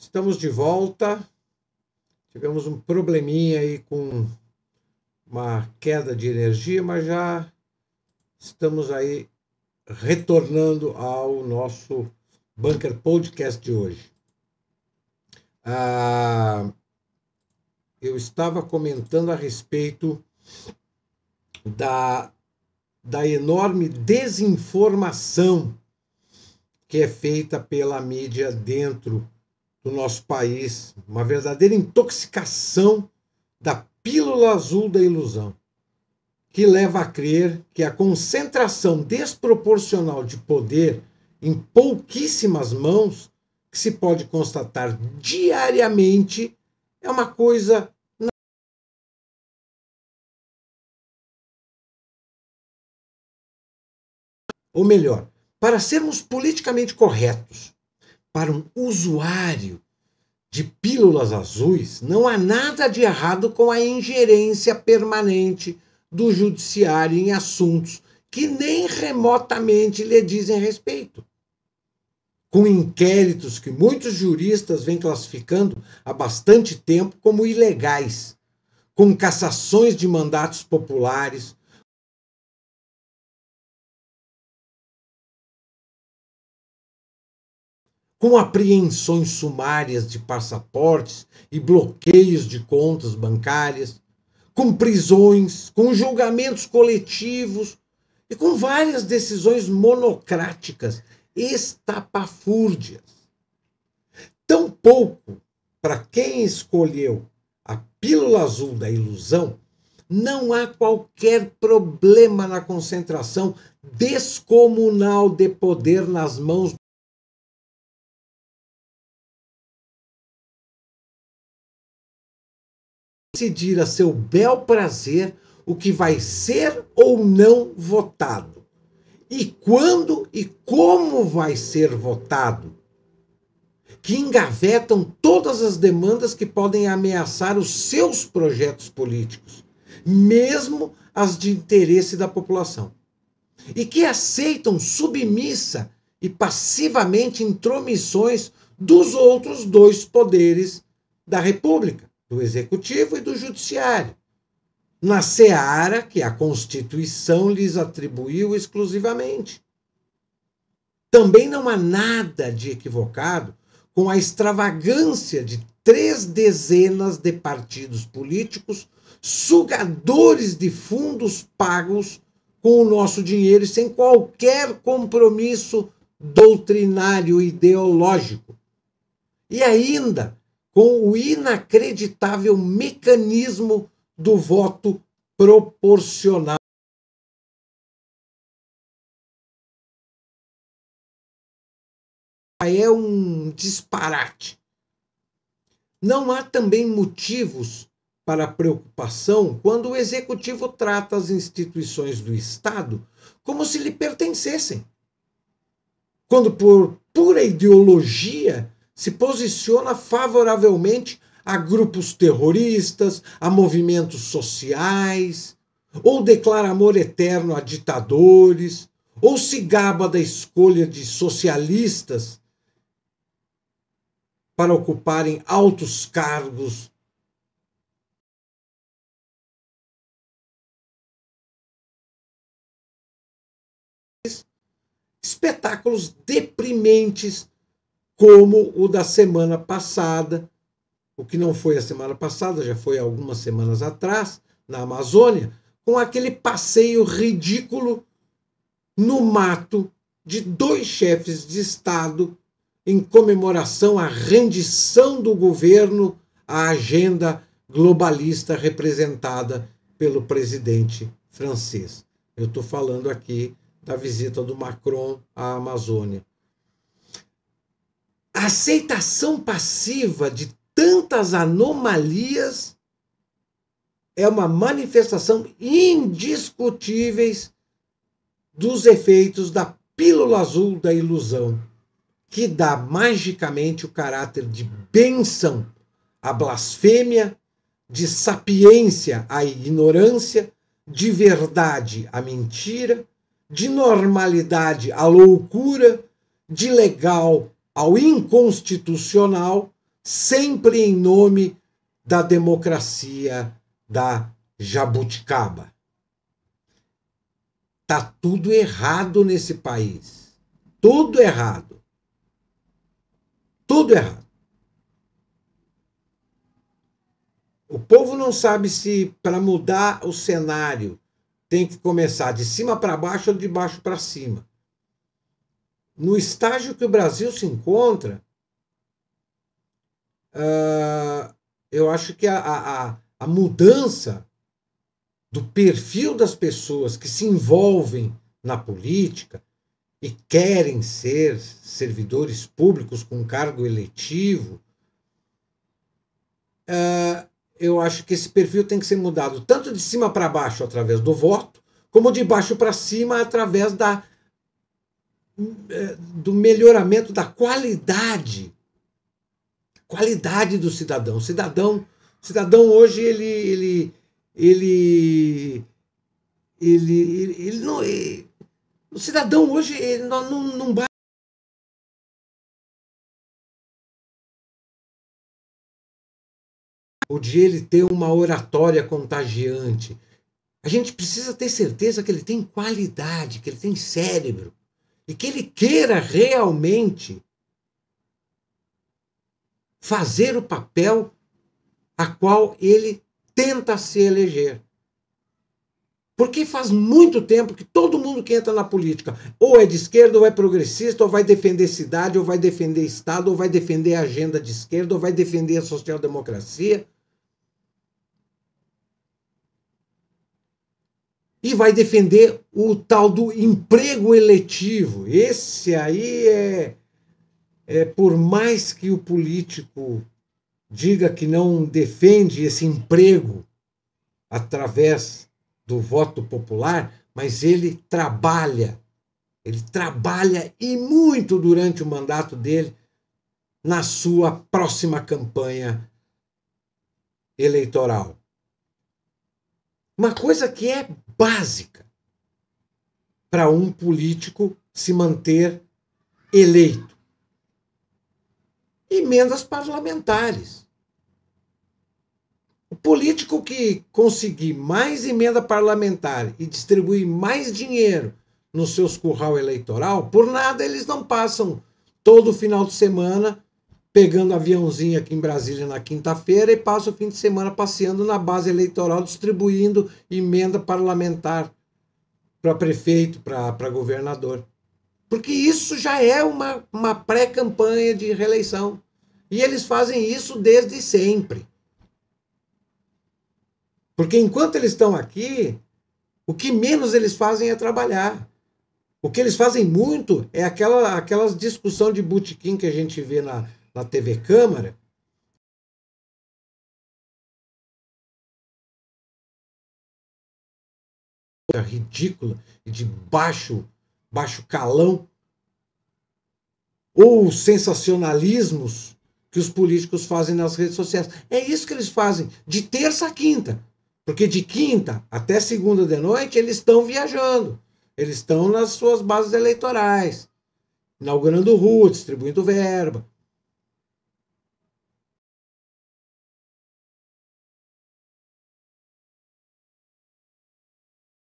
Estamos de volta. Tivemos um probleminha aí com uma queda de energia, mas já estamos aí retornando ao nosso Bunker Podcast de hoje. Eu estava comentando a respeito da enorme desinformação que é feita pela mídia dentro do nosso país, uma verdadeira intoxicação da pílula azul da ilusão, que leva a crer que a concentração desproporcional de poder em pouquíssimas mãos, que se pode constatar diariamente, é uma coisa. Ou melhor, para sermos politicamente corretos, para um usuário de pílulas azuis, não há nada de errado com a ingerência permanente do judiciário em assuntos que nem remotamente lhe dizem respeito. Com inquéritos que muitos juristas vêm classificando há bastante tempo como ilegais, com cassações de mandatos populares, com apreensões sumárias de passaportes e bloqueios de contas bancárias, com prisões, com julgamentos coletivos e com várias decisões monocráticas estapafúrdias. Tampouco, para quem escolheu a pílula azul da ilusão, não há qualquer problema na concentração descomunal de poder nas mãos decidir a seu bel prazer o que vai ser ou não votado, e quando e como vai ser votado, que engavetam todas as demandas que podem ameaçar os seus projetos políticos, mesmo as de interesse da população, e que aceitam submissa e passivamente intromissões dos outros dois poderes da República, do Executivo e do Judiciário, na seara que a Constituição lhes atribuiu exclusivamente. Também não há nada de equivocado com a extravagância de 3 dezenas de partidos políticos sugadores de fundos pagos com o nosso dinheiro e sem qualquer compromisso doutrinário ideológico. E ainda com o inacreditável mecanismo do voto proporcional. É um disparate. Não há também motivos para preocupação quando o Executivo trata as instituições do Estado como se lhe pertencessem. Quando, por pura ideologia, se posiciona favoravelmente a grupos terroristas, a movimentos sociais, ou declara amor eterno a ditadores, ou se gaba da escolha de socialistas para ocuparem altos cargos espetáculos deprimentes como o da semana passada, o que não foi a semana passada, já foi algumas semanas atrás, na Amazônia, com aquele passeio ridículo no mato de 2 chefes de Estado em comemoração à rendição do governo à agenda globalista representada pelo presidente francês. Eu estou falando aqui da visita do Macron à Amazônia. A aceitação passiva de tantas anomalias é uma manifestação indiscutíveis dos efeitos da pílula azul da ilusão, que dá magicamente o caráter de bênção à blasfêmia, de sapiência à ignorância, de verdade à mentira, de normalidade à loucura, de legal ao inconstitucional, sempre em nome da democracia da jabuticaba. Tá tudo errado nesse país. Tudo errado. Tudo errado. O povo não sabe se para mudar o cenário tem que começar de cima para baixo ou de baixo para cima. No estágio que o Brasil se encontra, eu acho que a mudança do perfil das pessoas que se envolvem na política e querem ser servidores públicos com cargo eletivo, eu acho que esse perfil tem que ser mudado tanto de cima para baixo através do voto, como de baixo para cima através do melhoramento da qualidade do cidadão. O cidadão hoje ele não, o cidadão hoje ele não basta o de ele ter uma oratória contagiante. A gente precisa ter certeza que ele tem qualidade, que ele tem cérebro e que ele queira realmente fazer o papel a qual ele tenta se eleger. Porque faz muito tempo que todo mundo que entra na política ou é de esquerda, ou é progressista, ou vai defender cidade, ou vai defender Estado, ou vai defender a agenda de esquerda, ou vai defender a social-democracia. E vai defender o tal do emprego eletivo. Esse aí por mais que o político diga que não defende esse emprego através do voto popular, mas ele trabalha e muito durante o mandato dele na sua próxima campanha eleitoral. Uma coisa que é básica para um político se manter eleito. Emendas parlamentares. O político que conseguir mais emenda parlamentar e distribuir mais dinheiro nos seus curral eleitoral, por nada eles não passam todo final de semana pegando aviãozinho aqui em Brasília na quinta-feira e passa o fim de semana passeando na base eleitoral, distribuindo emenda parlamentar para prefeito, para governador. Porque isso já é uma pré-campanha de reeleição. E eles fazem isso desde sempre. Porque enquanto eles estão aqui, o que menos eles fazem é trabalhar. O que eles fazem muito é aquelas discussão de botequim que a gente vê na TV Câmara. Ridícula e de baixo calão. Ou sensacionalismos que os políticos fazem nas redes sociais. É isso que eles fazem de terça a quinta. Porque de quinta até segunda de noite eles estão viajando. Eles estão nas suas bases eleitorais, inaugurando rua, distribuindo verba.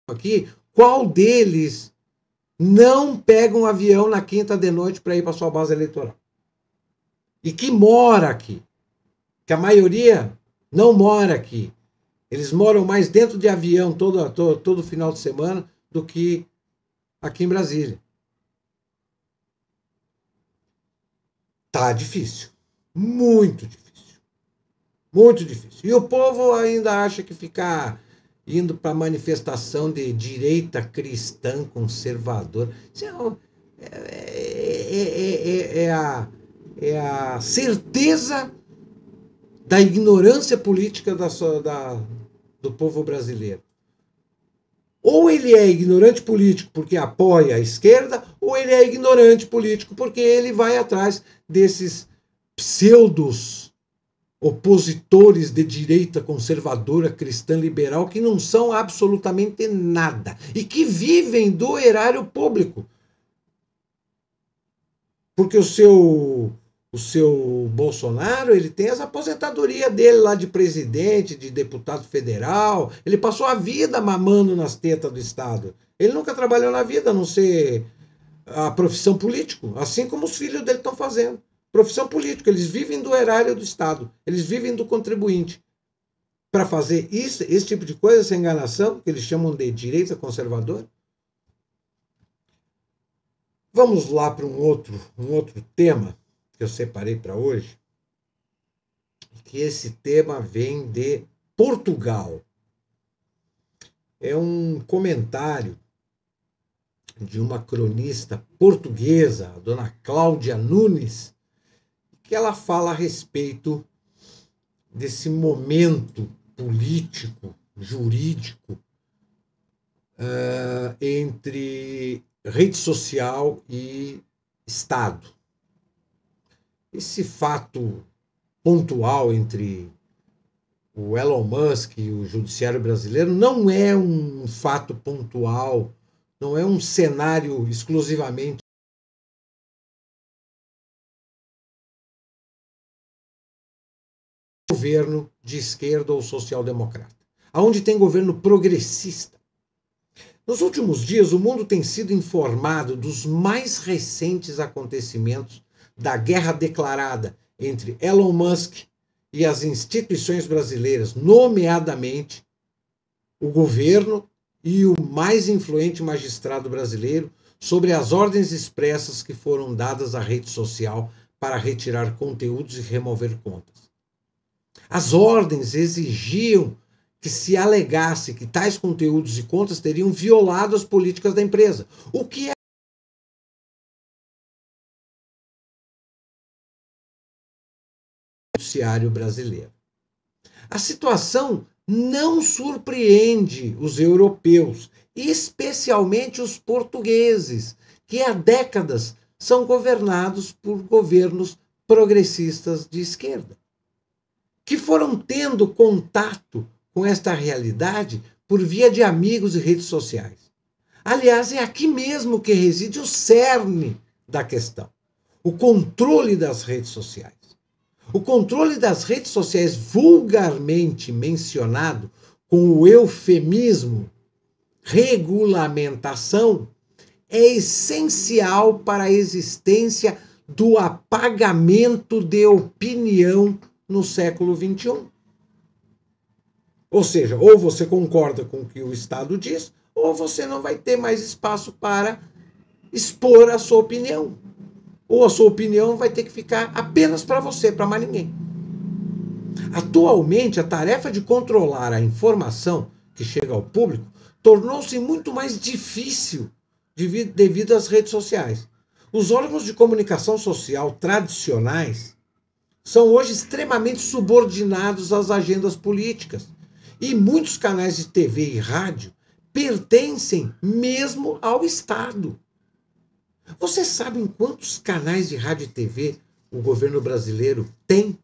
Aqui, qual deles não pega um avião na quinta de noite para ir para sua base eleitoral? E que mora aqui. Que a maioria não mora aqui. Eles moram mais dentro de avião todo final de semana do que aqui em Brasília. Tá difícil. Muito difícil. Muito difícil. E o povo ainda acha que ficar indo para manifestação de direita cristã conservadora. Isso é a certeza da ignorância política do povo brasileiro. Ou ele é ignorante político porque apoia a esquerda, ou ele é ignorante político porque ele vai atrás desses pseudos opositores de direita conservadora, cristã, liberal, que não são absolutamente nada e que vivem do erário público. Porque o O seu Bolsonaro, ele tem as aposentadorias dele lá de presidente, de deputado federal. Ele passou a vida mamando nas tetas do Estado. Ele nunca trabalhou na vida, a não ser a profissão político, assim como os filhos dele estão fazendo. Profissão política, eles vivem do erário do Estado, eles vivem do contribuinte. Para fazer isso, esse tipo de coisa, essa enganação, que eles chamam de direita conservadora. Vamos lá para um outro tema que eu separei para hoje, que esse tema vem de Portugal. É um comentário de uma cronista portuguesa, a dona Cláudia Nunes, que ela fala a respeito desse momento político, jurídico, entre rede social e Estado. Esse fato pontual entre o Elon Musk e o judiciário brasileiro não é um fato pontual, não é um cenário exclusivamente governo de esquerda ou social-democrata, aonde tem governo progressista. Nos últimos dias, o mundo tem sido informado dos mais recentes acontecimentos da guerra declarada entre Elon Musk e as instituições brasileiras, nomeadamente o governo e o mais influente magistrado brasileiro, sobre as ordens expressas que foram dadas à rede social para retirar conteúdos e remover contas. As ordens exigiam que se alegasse que tais conteúdos e contas teriam violado as políticas da empresa, o que é o judiciário brasileiro. A situação não surpreende os europeus, especialmente os portugueses, que há décadas são governados por governos progressistas de esquerda, que foram tendo contato com esta realidade por via de amigos e redes sociais. Aliás, é aqui mesmo que reside o cerne da questão: o controle das redes sociais. O controle das redes sociais, vulgarmente mencionado com o eufemismo regulamentação, é essencial para a existência do apagamento de opinião no século XXI. Ou seja, ou você concorda com o que o Estado diz, ou você não vai ter mais espaço para expor a sua opinião. Ou a sua opinião vai ter que ficar apenas para você, para mais ninguém. Atualmente, a tarefa de controlar a informação que chega ao público tornou-se muito mais difícil devido às redes sociais. Os órgãos de comunicação social tradicionais são hoje extremamente subordinados às agendas políticas. E muitos canais de TV e rádio pertencem mesmo ao Estado. Vocês sabem quantos canais de rádio e TV o governo brasileiro tem?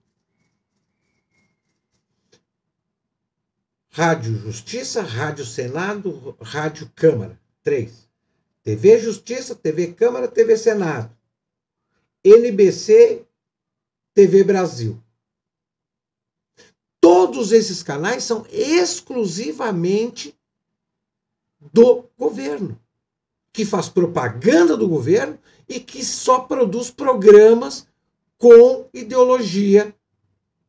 Rádio Justiça, Rádio Senado, Rádio Câmara. 3. TV Justiça, TV Câmara, TV Senado. NBC, TV Brasil. Todos esses canais são exclusivamente do governo, que faz propaganda do governo e que só produz programas com ideologia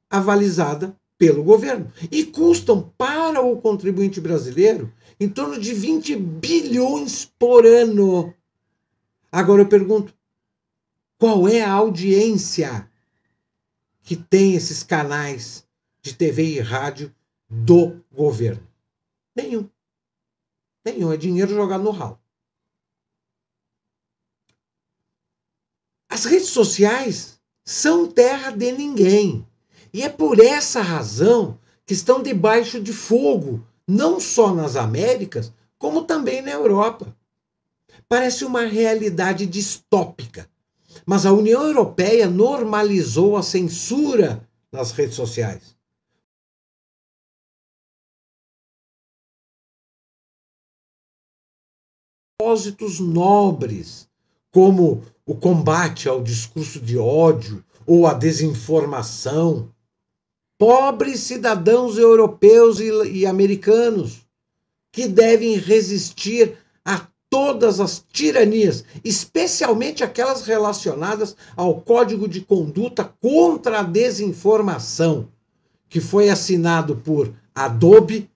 avalizada pelo governo. E custam para o contribuinte brasileiro em torno de 20 bilhões por ano. Agora eu pergunto, qual é a audiência que tem esses canais de TV e rádio do governo? Nenhum. Nenhum. É dinheiro jogado no ralo. As redes sociais são terra de ninguém. E é por essa razão que estão debaixo de fogo, não só nas Américas, como também na Europa. Parece uma realidade distópica, mas a União Europeia normalizou a censura nas redes sociais. Propósitos nobres, como o combate ao discurso de ódio ou a desinformação. Pobres cidadãos europeus e americanos que devem resistir a todas as tiranias, especialmente aquelas relacionadas ao Código de Conduta contra a Desinformação, que foi assinado por Adobe,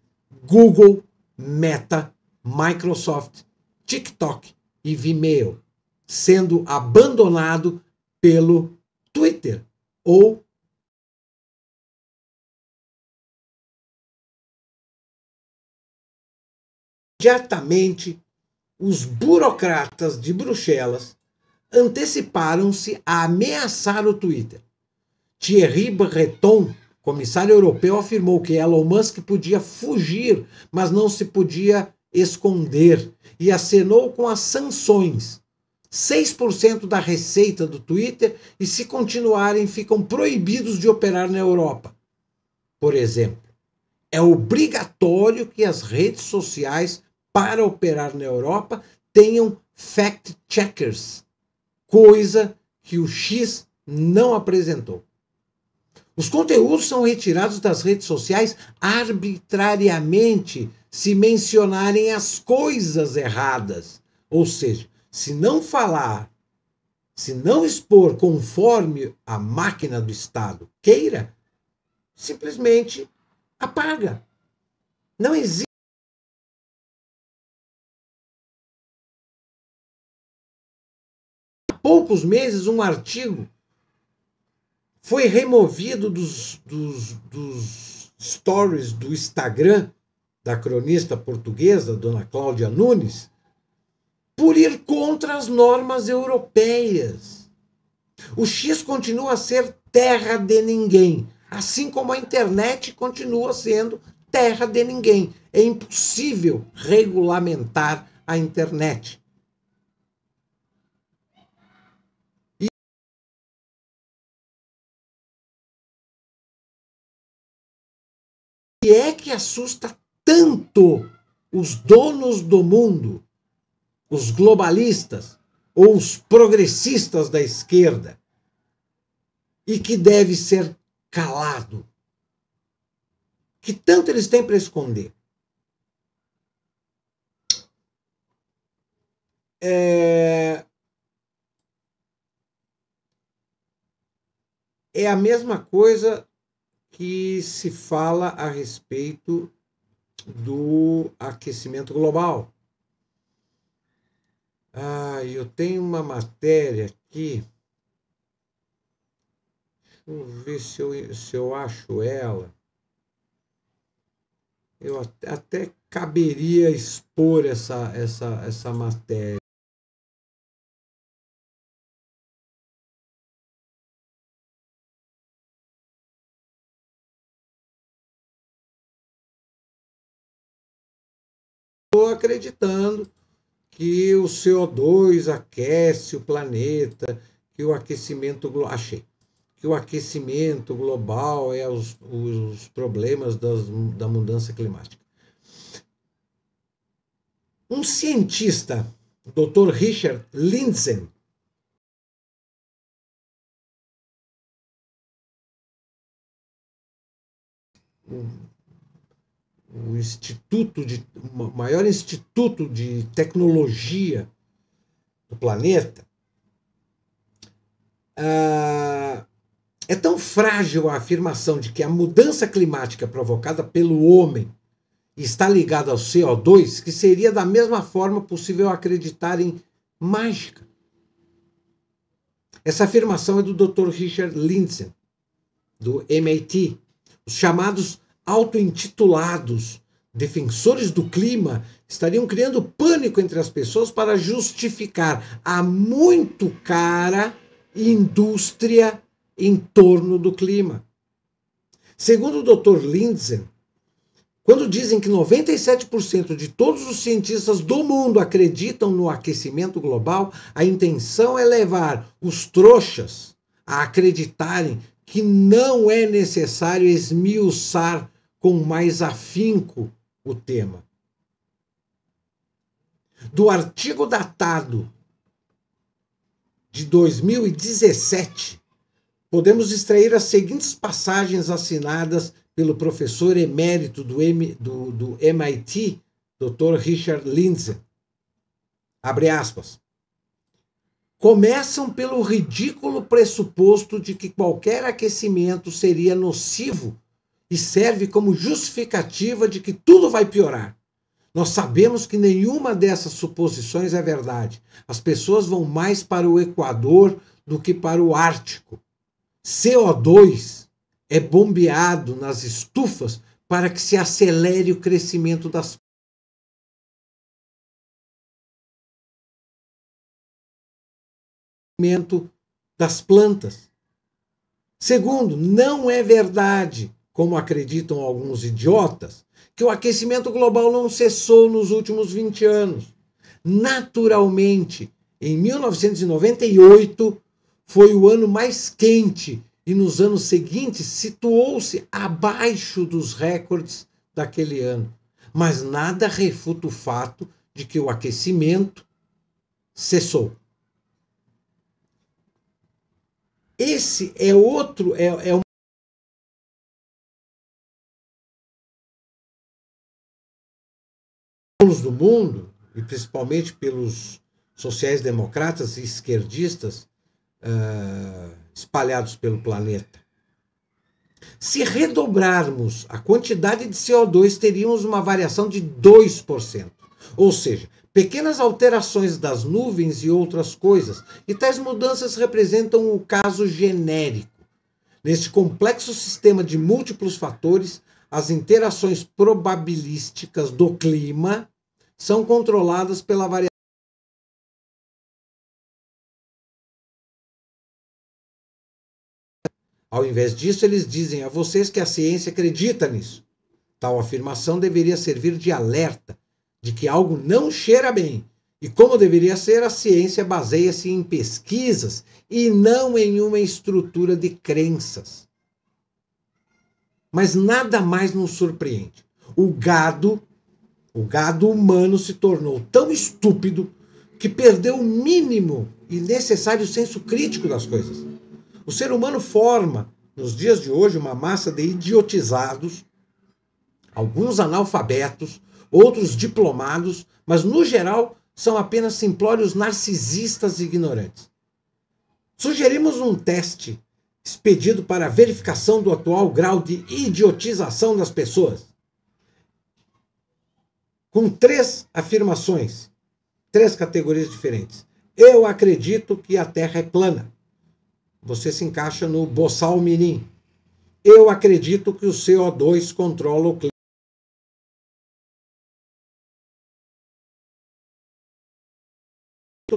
Google, Meta, Microsoft, TikTok e Vimeo, sendo abandonado pelo Twitter ou imediatamente os burocratas de Bruxelas anteciparam-se a ameaçar o Twitter. Thierry Breton, comissário europeu, afirmou que Elon Musk podia fugir, mas não se podia esconder, e acenou com as sanções. 6% da receita do Twitter, e se continuarem, ficam proibidos de operar na Europa. Por exemplo, é obrigatório que as redes sociais, para operar na Europa, tenham fact-checkers, coisa que o X não apresentou. Os conteúdos são retirados das redes sociais arbitrariamente se mencionarem as coisas erradas. Ou seja, se não falar, se não expor conforme a máquina do Estado queira, simplesmente apaga. Não existe. Há poucos meses, um artigo foi removido dos stories do Instagram da cronista portuguesa, dona Cláudia Nunes, por ir contra as normas europeias. O X continua a ser terra de ninguém, assim como a internet continua sendo terra de ninguém. É impossível regulamentar a internet. E é que assusta tanto os donos do mundo, os globalistas ou os progressistas da esquerda, e que deve ser calado? Que tanto eles têm para esconder? É a mesma coisa que se fala a respeito do aquecimento global. Eu tenho uma matéria aqui. Deixa eu ver se eu acho ela. Eu até caberia expor essa matéria. Estou acreditando que o CO2 aquece o planeta, que o aquecimento global. Achei que o aquecimento global é os problemas da mudança climática. Um cientista, Dr. Richard Lindzen, o maior instituto de tecnologia do planeta, é tão frágil a afirmação de que a mudança climática provocada pelo homem está ligada ao CO2 que seria da mesma forma possível acreditar em mágica. Essa afirmação é do Dr. Richard Lindzen, do MIT. Os chamados auto-intitulados defensores do clima estariam criando pânico entre as pessoas para justificar a muito cara indústria em torno do clima. Segundo o Dr. Lindzen, quando dizem que 97% de todos os cientistas do mundo acreditam no aquecimento global, a intenção é levar os trouxas a acreditarem que não é necessário esmiuçar com mais afinco o tema. Do artigo datado de 2017 podemos extrair as seguintes passagens assinadas pelo professor emérito do MIT, Dr. Richard Lindzen. Abre aspas. Começam pelo ridículo pressuposto de que qualquer aquecimento seria nocivo e serve como justificativa de que tudo vai piorar. Nós sabemos que nenhuma dessas suposições é verdade. As pessoas vão mais para o Equador do que para o Ártico. CO2 é bombeado nas estufas para que se acelere o crescimento das plantas. Segundo, não é verdade, como acreditam alguns idiotas, que o aquecimento global não cessou nos últimos 20 anos. Naturalmente, em 1998 foi o ano mais quente e nos anos seguintes situou-se abaixo dos recordes daquele ano. Mas nada refuta o fato de que o aquecimento cessou. Esse é outro, do mundo, e principalmente pelos sociais-democratas e esquerdistas espalhados pelo planeta. Se redobrarmos a quantidade de CO2, teríamos uma variação de 2%. Ou seja, pequenas alterações das nuvens e outras coisas, e tais mudanças representam o caso genérico. Neste complexo sistema de múltiplos fatores, as interações probabilísticas do clima são controladas pela variação. Ao invés disso, eles dizem a vocês que a ciência acredita nisso. Tal afirmação deveria servir de alerta de que algo não cheira bem. E como deveria ser, a ciência baseia-se em pesquisas e não em uma estrutura de crenças. Mas nada mais nos surpreende. O gado humano se tornou tão estúpido que perdeu o mínimo e necessário senso crítico das coisas. O ser humano forma, nos dias de hoje, uma massa de idiotizados, alguns analfabetos, outros diplomados, mas, no geral, são apenas simplórios narcisistas e ignorantes. Sugerimos um teste expedido para a verificação do atual grau de idiotização das pessoas, com 3 afirmações, 3 categorias diferentes. Eu acredito que a Terra é plana. Você se encaixa no boçal mirim. Eu acredito que o CO2 controla o clima.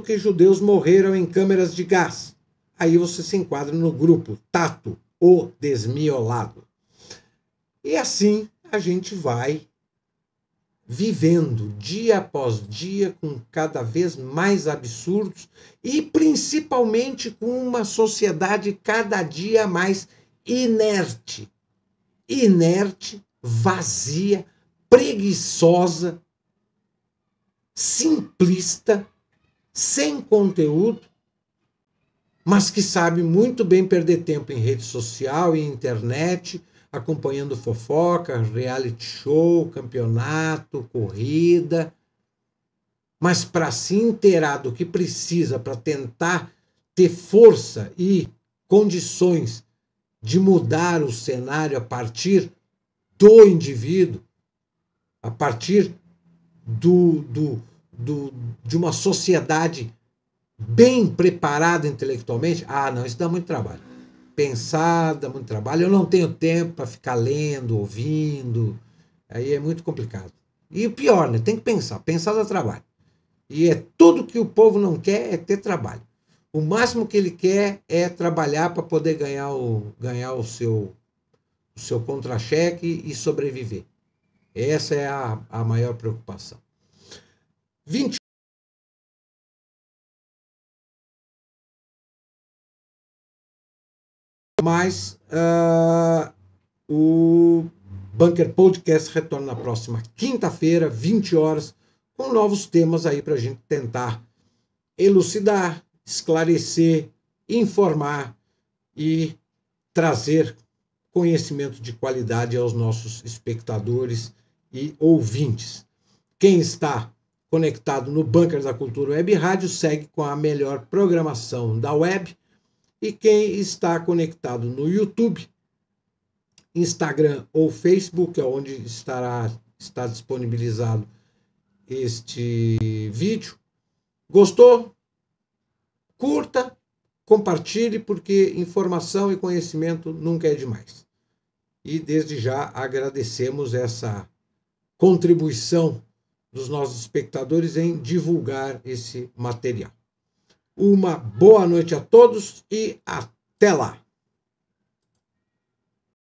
Que judeus morreram em câmeras de gás. Aí você se enquadra no grupo Tato, o desmiolado. E assim a gente vai vivendo dia após dia com cada vez mais absurdos e principalmente com uma sociedade cada dia mais inerte, vazia, preguiçosa, simplista, sem conteúdo, mas que sabe muito bem perder tempo em rede social e internet, acompanhando fofoca, reality show, campeonato, corrida. Mas para se inteirar do que precisa para tentar ter força e condições de mudar o cenário a partir do indivíduo, a partir de uma sociedade bem preparada intelectualmente, não, isso dá muito trabalho. Pensar dá muito trabalho. Eu não tenho tempo para ficar lendo, ouvindo. Aí é muito complicado. E o pior, né? Tem que pensar. Pensar dá trabalho. E é tudo que o povo não quer é ter trabalho. O máximo que ele quer é trabalhar para poder ganhar o seu contra-cheque e sobreviver. Essa é a maior preocupação. 20. Mas o Bunker Podcast retorna na próxima quinta-feira, 20 horas, com novos temas aí para a gente tentar elucidar, esclarecer, informar e trazer conhecimento de qualidade aos nossos espectadores e ouvintes. Quem está conectado no Bunker da Cultura Web Rádio segue com a melhor programação da web, e quem está conectado no YouTube, Instagram ou Facebook, onde está disponibilizado este vídeo, gostou? Curta, compartilhe, porque informação e conhecimento nunca é demais. E desde já agradecemos essa contribuição dos nossos espectadores em divulgar esse material. Uma boa noite a todos e até lá!